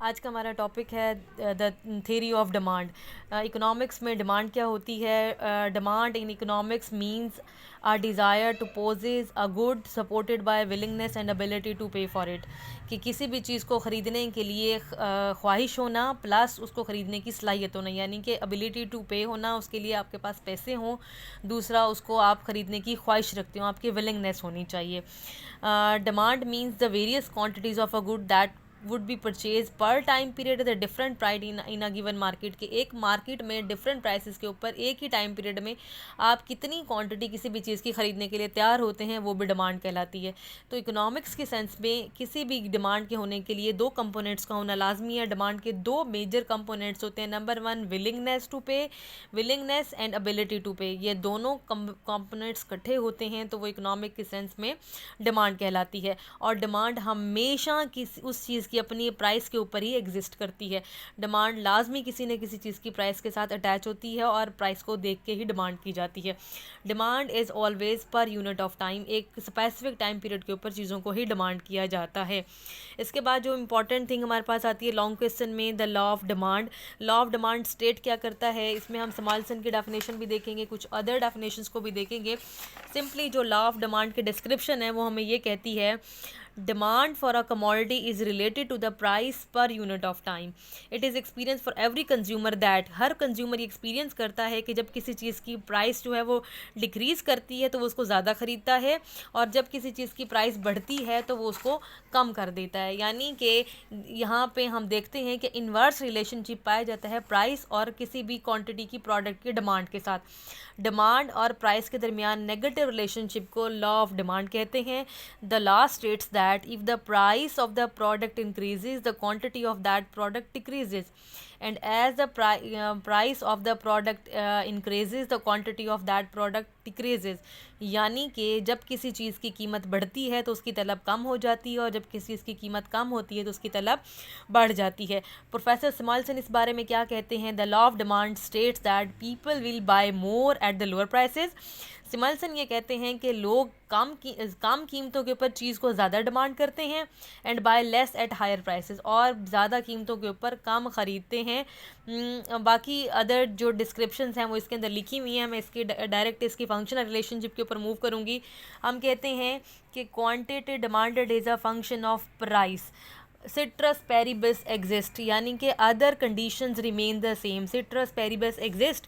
आज का हमारा टॉपिक है the theory of demand. Economics में डिमांड क्या होती है? Demand in economics means a desire to possess a good supported by willingness and ability to pay for it. कि किसी भी चीज़ को ख़रीदने के लिए ख्वाहिश होना प्लस उसको ख़रीदने की सलाहियत होना, यानी कि एबिलिटी टू पे होना, उसके लिए आपके पास पैसे हों। दूसरा, उसको आप ख़रीदने की ख्वाहिश रखते हो, आपकी विलिंगनेस होनी चाहिए। Demand means the various quantities of a good that would be purchase per time period the different price in a given market. के एक मार्केट में डिफरेंट प्राइसेस के ऊपर एक ही टाइम पीरियड में आप कितनी क्वांटिटी किसी भी चीज़ की ख़रीदने के लिए तैयार होते हैं, वो भी डिमांड कहलाती है। तो इकोनॉमिक्स के सेंस में किसी भी डिमांड के होने के लिए दो कंपोनेंट्स का होना लाजमी है। डिमांड के दो मेजर कंपोनेंट्स होते हैं। नंबर वन, विलिंगनेस टू पे, विलिंगनेस एंड एबिलिटी टू पे। ये दोनों कंपोनेंट्स इकट्ठे होते हैं तो वो इकोनॉमिक के सेंस में डिमांड कहलाती है। और डिमांड हमेशा किसी उस चीज़ की अपनी प्राइस के ऊपर ही एग्जिस्ट करती है। डिमांड लाजमी किसी न किसी चीज़ की प्राइस के साथ अटैच होती है और प्राइस को देख के ही डिमांड की जाती है। Demand is always per unit of time. एक स्पेसिफिक टाइम पीरियड के ऊपर चीज़ों को ही डिमांड किया जाता है। इसके बाद जो इंपॉर्टेंट थिंग हमारे पास आती है लॉन्ग क्वेश्चन में, the law of demand. Law of demand state क्या करता है, इसमें हम समाल्सन की डेफिनेशन भी देखेंगे, कुछ अदर डेफिनेशंस को भी देखेंगे। सिंपली जो लॉ ऑफ डिमांड की डिस्क्रिप्शन है वो हमें ये कहती है, demand for a commodity is related to the price per unit of time. It is experience for every consumer that her consumer ये एक्सपीरियंस करता है कि जब किसी चीज़ की प्राइस जो है वो डिक्रीज़ करती है तो वो उसको ज़्यादा ख़रीदता है, और जब किसी चीज़ की प्राइस बढ़ती है तो वो उसको कम कर देता है। यानी कि यहाँ पे हम देखते हैं कि इन्वर्स रिलेशनशिप पाया जाता है प्राइस और किसी भी क्वांटिटी की प्रोडक्ट की डिमांड के साथ। डिमांड और प्राइस के दरमियान नेगेटिव रिलेशनशिप को लॉ ऑफ डिमांड कहते हैं। The law states that if the price of the product increases, the quantity of that product decreases, and as the price of the product increases, the quantity of that product decreases. यानी कि जब किसी चीज़ की कीमत बढ़ती है तो उसकी तलब कम हो जाती है, और जब किसी चीज़ की कीमत कम होती है तो उसकी तलब बढ़ जाती है। प्रोफेसर सिमल्सन इस बारे में क्या कहते हैं, the law of demand states that people will buy more at the lower prices. Samuelson ये कहते हैं कि लोग कम कीमतों के ऊपर चीज़ को ज़्यादा डिमांड करते हैं, and buy less at higher prices, और ज़्यादा कीमतों के ऊपर कम ख़रीदते हैं। बाकी अदर जो डिस्क्रिप्शंस हैं वो इसके अंदर लिखी हुई हैं, मैं इसकी डायरेक्ट इसकी फंक्शनल रिलेशनशिप के ऊपर मूव करूँगी। हम कहते हैं कि quantity demanded is a function of price. Ceteris paribus exist, यानी कि other conditions remain the same. Ceteris paribus exist,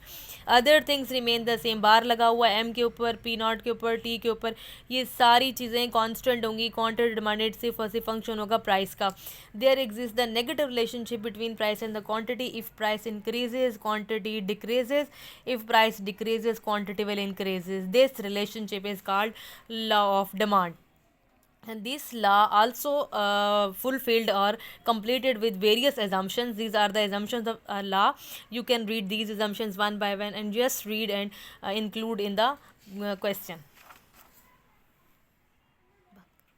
other things remain the same. बार लगा हुआ एम के ऊपर, पी नॉट के ऊपर, टी के ऊपर, ये सारी चीज़ें कांस्टेंट होंगी। क्वांटिटी डिमांडेड सिर्फ और सिर्फ फंक्शन होगा प्राइस का। There exist the negative relationship between price and the quantity. If price increases quantity decreases, if price decreases quantity will increases. This relationship is called law of demand. And this law also fulfilled or completed with various assumptions. These are the assumptions of law. You can read these assumptions one by one and just read and include in the question.